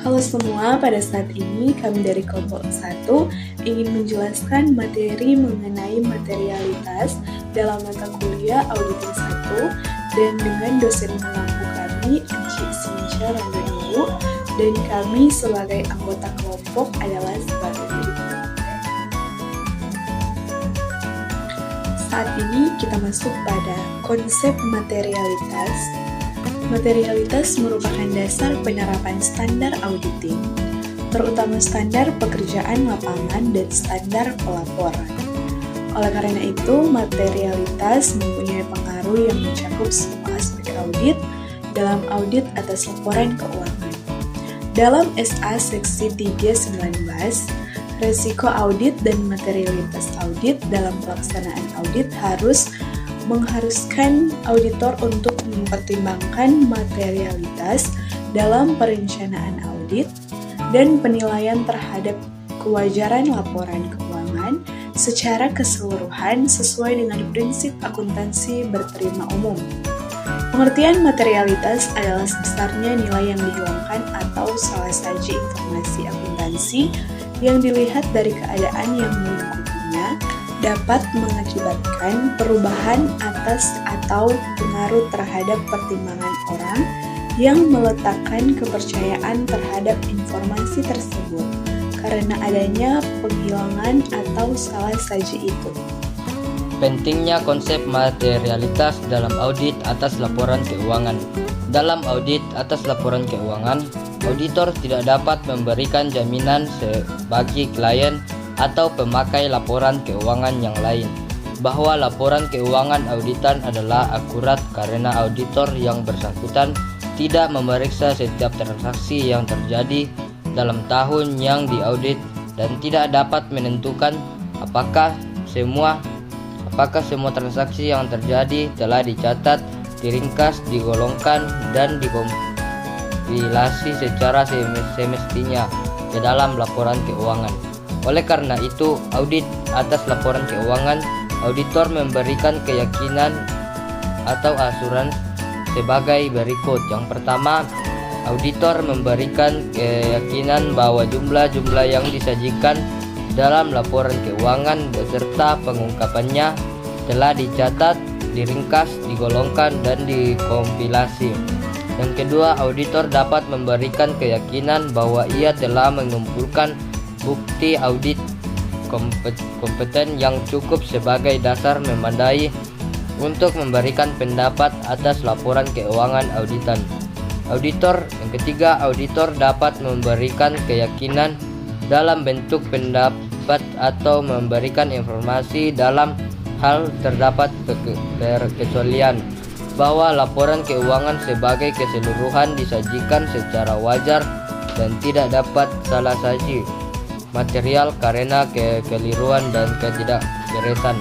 Halo semua, pada saat ini kami dari kelompok 1 ingin menjelaskan materi mengenai materialitas dalam mata kuliah Auditing 1 dan dengan dosen pengampu kami, Encik Sinca Randanu, dan kami sebagai anggota kelompok adalah sebagai berikut. Saat ini kita masuk pada konsep materialitas. Materialitas merupakan dasar penerapan standar auditing, terutama standar pekerjaan lapangan dan standar pelaporan. Oleh karena itu, materialitas mempunyai pengaruh yang mencakup semua aspek audit dalam audit atas laporan keuangan. Dalam SA Seksi 319, resiko audit dan materialitas audit dalam pelaksanaan audit mengharuskan auditor untuk mempertimbangkan materialitas dalam perencanaan audit dan penilaian terhadap kewajaran laporan keuangan secara keseluruhan sesuai dengan prinsip akuntansi berterima umum. Pengertian materialitas adalah sebesarnya nilai yang dihilangkan atau salah saji informasi akuntansi yang dilihat dari keadaan yang melingkupinya dapat mengakibatkan perubahan atas atau pengaruh terhadap pertimbangan orang yang meletakkan kepercayaan terhadap informasi tersebut karena adanya penghilangan atau salah saji itu. Pentingnya konsep materialitas dalam audit atas laporan keuangan. Dalam audit atas laporan keuangan, auditor tidak dapat memberikan jaminan bagi klien atau pemakai laporan keuangan yang lain bahwa laporan keuangan auditan adalah akurat karena auditor yang bersangkutan tidak memeriksa setiap transaksi yang terjadi dalam tahun yang diaudit dan tidak dapat menentukan apakah semua transaksi yang terjadi telah dicatat, diringkas, digolongkan, dan dikompilasi secara semestinya ke dalam laporan keuangan. Oleh karena itu, audit atas laporan keuangan, auditor memberikan keyakinan atau asuransi sebagai berikut. Yang pertama, auditor memberikan keyakinan bahwa jumlah-jumlah yang disajikan dalam laporan keuangan beserta pengungkapannya telah dicatat, diringkas, digolongkan, dan dikompilasi. Yang kedua, auditor dapat memberikan keyakinan bahwa ia telah mengumpulkan bukti audit kompeten yang cukup sebagai dasar memadai untuk memberikan pendapat atas laporan keuangan auditan. Yang ketiga, auditor dapat memberikan keyakinan dalam bentuk pendapat atau memberikan informasi dalam hal terdapat kekecualian bahwa laporan keuangan sebagai keseluruhan disajikan secara wajar dan tidak dapat salah saji material karena kekeliruan dan ketidakberesan.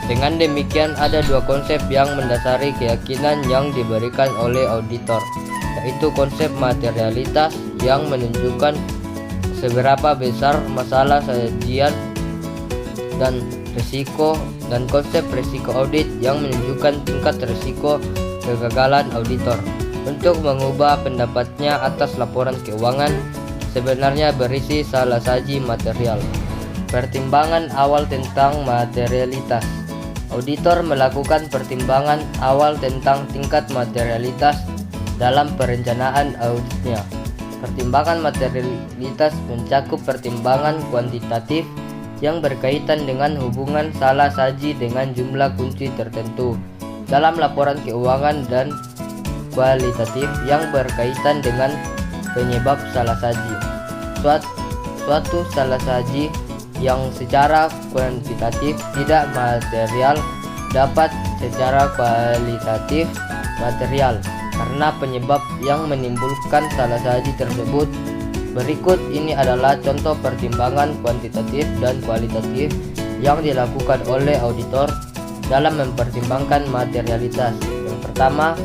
Dengan demikian, ada dua konsep yang mendasari keyakinan yang diberikan oleh auditor, yaitu konsep materialitas yang menunjukkan seberapa besar masalah sajian dan risiko, dan konsep risiko audit yang menunjukkan tingkat risiko kegagalan auditor. Untuk mengubah pendapatnya atas laporan keuangan sebenarnya berisi salah saji material. Pertimbangan awal tentang materialitas. Auditor melakukan pertimbangan awal tentang tingkat materialitas dalam perencanaan auditnya. Pertimbangan materialitas mencakup pertimbangan kuantitatif yang berkaitan dengan hubungan salah saji dengan jumlah kunci tertentu dalam laporan keuangan dan kualitatif yang berkaitan dengan penyebab salah saji. Suatu salah saji yang secara kuantitatif tidak material dapat secara kualitatif material karena penyebab yang menimbulkan salah saji tersebut. Berikut ini adalah contoh pertimbangan kuantitatif dan kualitatif yang dilakukan oleh auditor dalam mempertimbangkan materialitas. Yang pertama,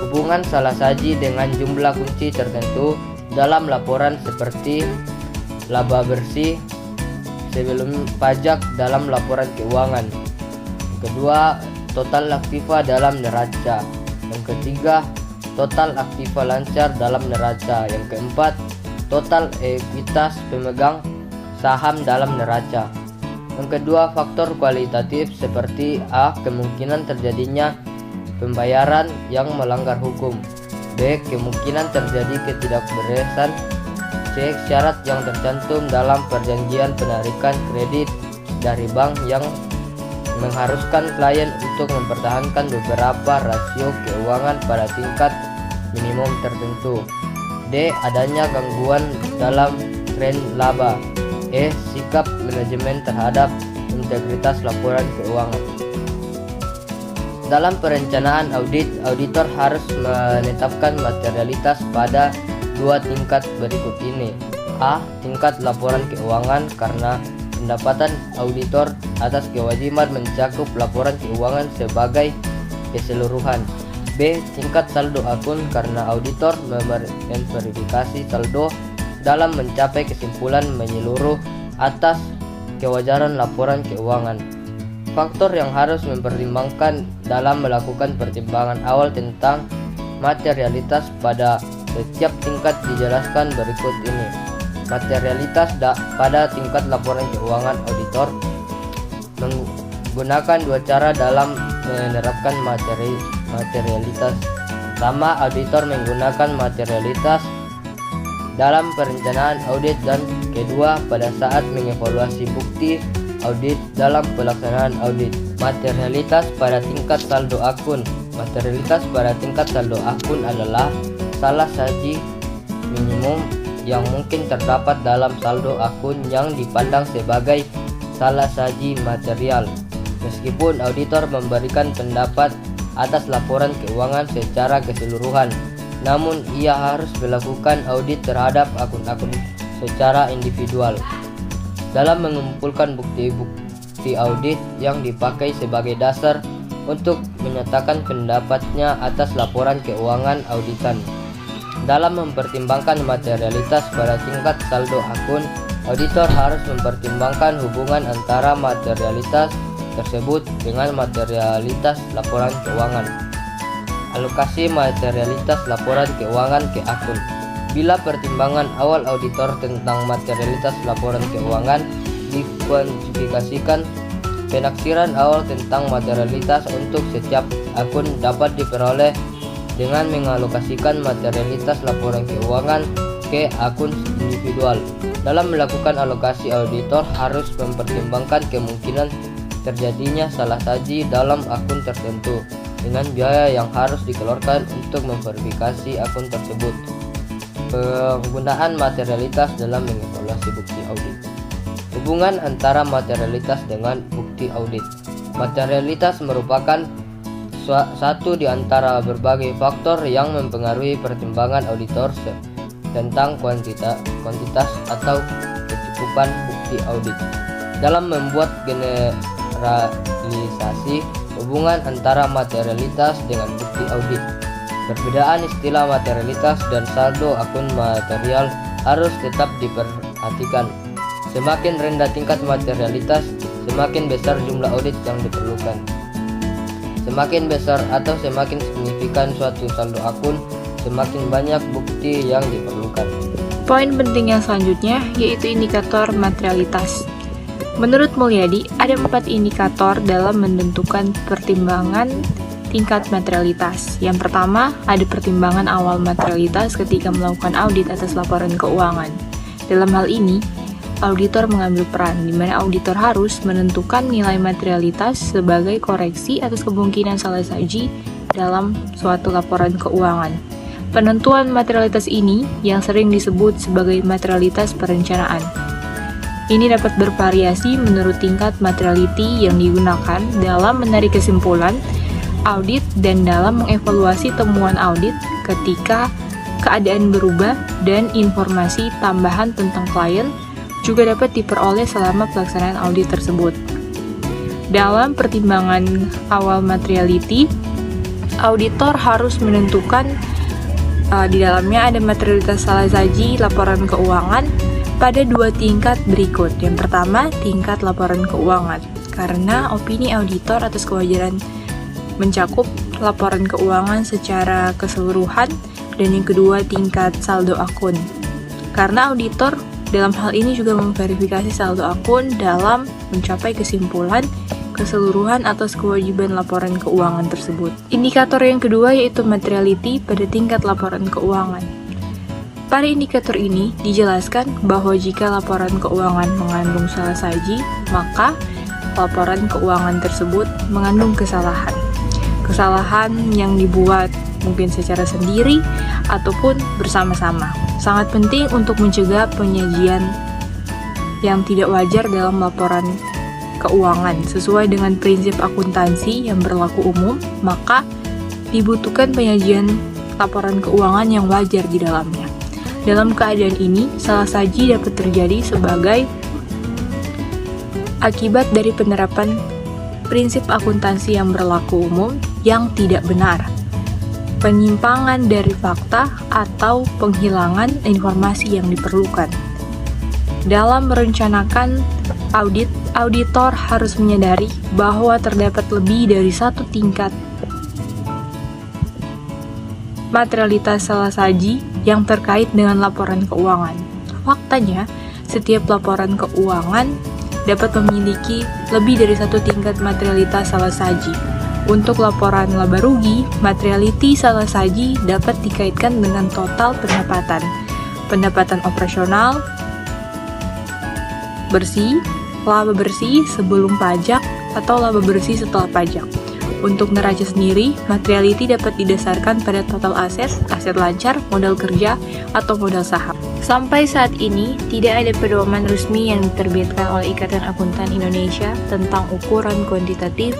hubungan salah saji dengan jumlah kunci tertentu dalam laporan seperti laba bersih sebelum pajak dalam laporan keuangan. Yang kedua, total aktiva dalam neraca. Yang ketiga, total aktiva lancar dalam neraca. Yang keempat, total ekuitas pemegang saham dalam neraca. Yang kedua, faktor kualitatif seperti A. Kemungkinan terjadinya pembayaran yang melanggar hukum. B. Kemungkinan terjadi ketidakberesan. C. Syarat yang tercantum dalam perjanjian penarikan kredit dari bank yang mengharuskan klien untuk mempertahankan beberapa rasio keuangan pada tingkat minimum tertentu. D. Adanya gangguan dalam tren laba. E. Sikap manajemen terhadap integritas laporan keuangan. Dalam perencanaan audit, auditor harus menetapkan materialitas pada dua tingkat berikut ini. A. Tingkat laporan keuangan karena pendapatan auditor atas kewajiban mencakup laporan keuangan sebagai keseluruhan. B. Tingkat saldo akun karena auditor memverifikasi saldo dalam mencapai kesimpulan menyeluruh atas kewajaran laporan keuangan. Faktor yang harus mempertimbangkan dalam melakukan pertimbangan awal tentang materialitas pada setiap tingkat dijelaskan berikut ini. Materialitas pada tingkat laporan keuangan auditor menggunakan dua cara dalam menerapkan materialitas. Pertama, auditor menggunakan materialitas dalam perencanaan audit, dan kedua pada saat mengevaluasi bukti audit dalam pelaksanaan audit. Materialitas pada tingkat saldo akun. Materialitas pada tingkat saldo akun adalah salah saji minimum yang mungkin terdapat dalam saldo akun yang dipandang sebagai salah saji material. Meskipun auditor memberikan pendapat atas laporan keuangan secara keseluruhan, namun ia harus melakukan audit terhadap akun-akun secara individual. Dalam mengumpulkan bukti-bukti audit yang dipakai sebagai dasar untuk menyatakan pendapatnya atas laporan keuangan auditan. Dalam mempertimbangkan materialitas pada tingkat saldo akun, auditor harus mempertimbangkan hubungan antara materialitas tersebut dengan materialitas laporan keuangan. Alokasi materialitas laporan keuangan ke akun. Bila pertimbangan awal auditor tentang materialitas laporan keuangan dikuantifikasikan, penaksiran awal tentang materialitas untuk setiap akun dapat diperoleh dengan mengalokasikan materialitas laporan keuangan ke akun individual. Dalam melakukan alokasi, auditor harus mempertimbangkan kemungkinan terjadinya salah saji dalam akun tertentu dengan biaya yang harus dikeluarkan untuk memverifikasi akun tersebut. Penggunaan materialitas dalam mengevaluasi bukti audit. Hubungan antara materialitas dengan bukti audit. Materialitas merupakan satu di antara berbagai faktor yang mempengaruhi pertimbangan auditor tentang kuantitas atau kecukupan bukti audit. Dalam membuat generalisasi hubungan antara materialitas dengan bukti audit, perbedaan istilah materialitas dan saldo akun material harus tetap diperhatikan. Semakin rendah tingkat materialitas, semakin besar jumlah audit yang diperlukan. Semakin besar atau semakin signifikan suatu saldo akun, semakin banyak bukti yang diperlukan. Poin penting yang selanjutnya yaitu indikator materialitas. Menurut Mulyadi, ada 4 indikator dalam menentukan pertimbangan tingkat materialitas. Yang pertama, ada pertimbangan awal materialitas ketika melakukan audit atas laporan keuangan. Dalam hal ini, auditor mengambil peran, di mana auditor harus menentukan nilai materialitas sebagai koreksi atas kemungkinan salah saji dalam suatu laporan keuangan. Penentuan materialitas ini yang sering disebut sebagai materialitas perencanaan. Ini dapat bervariasi menurut tingkat materiality yang digunakan dalam menarik kesimpulan audit dan dalam mengevaluasi temuan audit ketika keadaan berubah, dan informasi tambahan tentang klien juga dapat diperoleh selama pelaksanaan audit tersebut. Dalam pertimbangan awal materiality, auditor harus menentukan di dalamnya ada materialitas salah saji laporan keuangan pada 2 tingkat berikut. Yang pertama, tingkat laporan keuangan, karena opini auditor atas kewajaran mencakup laporan keuangan secara keseluruhan, dan yang kedua tingkat saldo akun, karena auditor dalam hal ini juga memverifikasi saldo akun dalam mencapai kesimpulan keseluruhan atas kewajiban laporan keuangan tersebut. Indikator yang kedua yaitu materiality pada tingkat laporan keuangan. Pada indikator ini dijelaskan bahwa jika laporan keuangan mengandung salah saji, maka laporan keuangan tersebut mengandung kesalahan. Kesalahan yang dibuat mungkin secara sendiri ataupun bersama-sama. Sangat penting untuk mencegah penyajian yang tidak wajar dalam laporan keuangan. Sesuai dengan prinsip akuntansi yang berlaku umum, maka dibutuhkan penyajian laporan keuangan yang wajar di dalamnya. Dalam keadaan ini, salah saji dapat terjadi sebagai akibat dari penerapan prinsip akuntansi yang berlaku umum yang tidak benar, penyimpangan dari fakta, atau penghilangan informasi yang diperlukan. Dalam merencanakan audit, auditor harus menyadari bahwa terdapat lebih dari satu tingkat materialitas salah saji yang terkait dengan laporan keuangan. Faktanya, setiap laporan keuangan dapat memiliki lebih dari satu tingkat materialitas salah saji. Untuk laporan laba rugi, materiality salah saji dapat dikaitkan dengan total pendapatan, pendapatan operasional bersih, laba bersih sebelum pajak, atau laba bersih setelah pajak. Untuk neraca sendiri, materiality dapat didasarkan pada total aset, aset lancar, modal kerja, atau modal saham. Sampai saat ini, tidak ada pedoman resmi yang diterbitkan oleh Ikatan Akuntan Indonesia tentang ukuran kuantitatif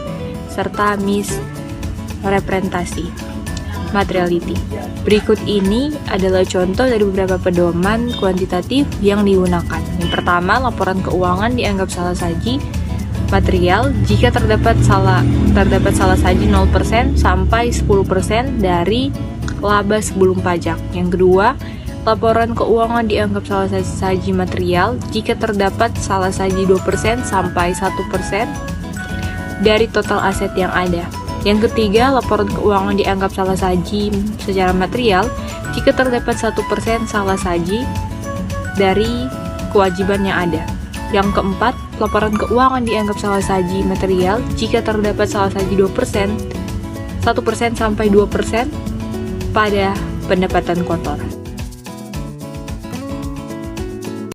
serta misrepresentasi materiality. Berikut ini adalah contoh dari beberapa pedoman kuantitatif yang digunakan. Yang pertama, laporan keuangan dianggap salah saji material jika terdapat salah saji 0% sampai 10% dari laba sebelum pajak. Yang kedua, laporan keuangan dianggap salah saji material jika terdapat salah saji 2% sampai 1% dari total aset yang ada. Yang ketiga, laporan keuangan dianggap salah saji secara material jika terdapat 1% salah saji dari kewajiban yang ada. Yang keempat, laporan keuangan dianggap salah saji material jika terdapat salah saji 2%, 1% sampai 2% pada pendapatan kotor.